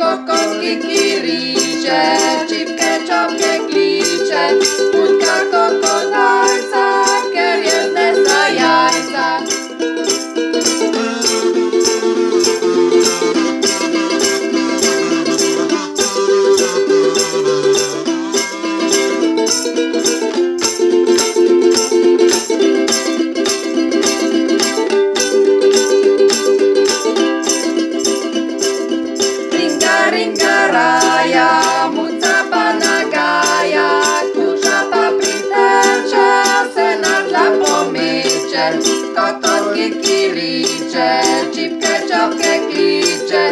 kokon kikiricze, cipkę, czopkę, klicze, łódka, kokonajca, keriel znesa jajca. Ringaraja, muca panagaja, kurza paprytecze, sena dla pomycze, koton kikiricze, cipkę, czopkę, klicze,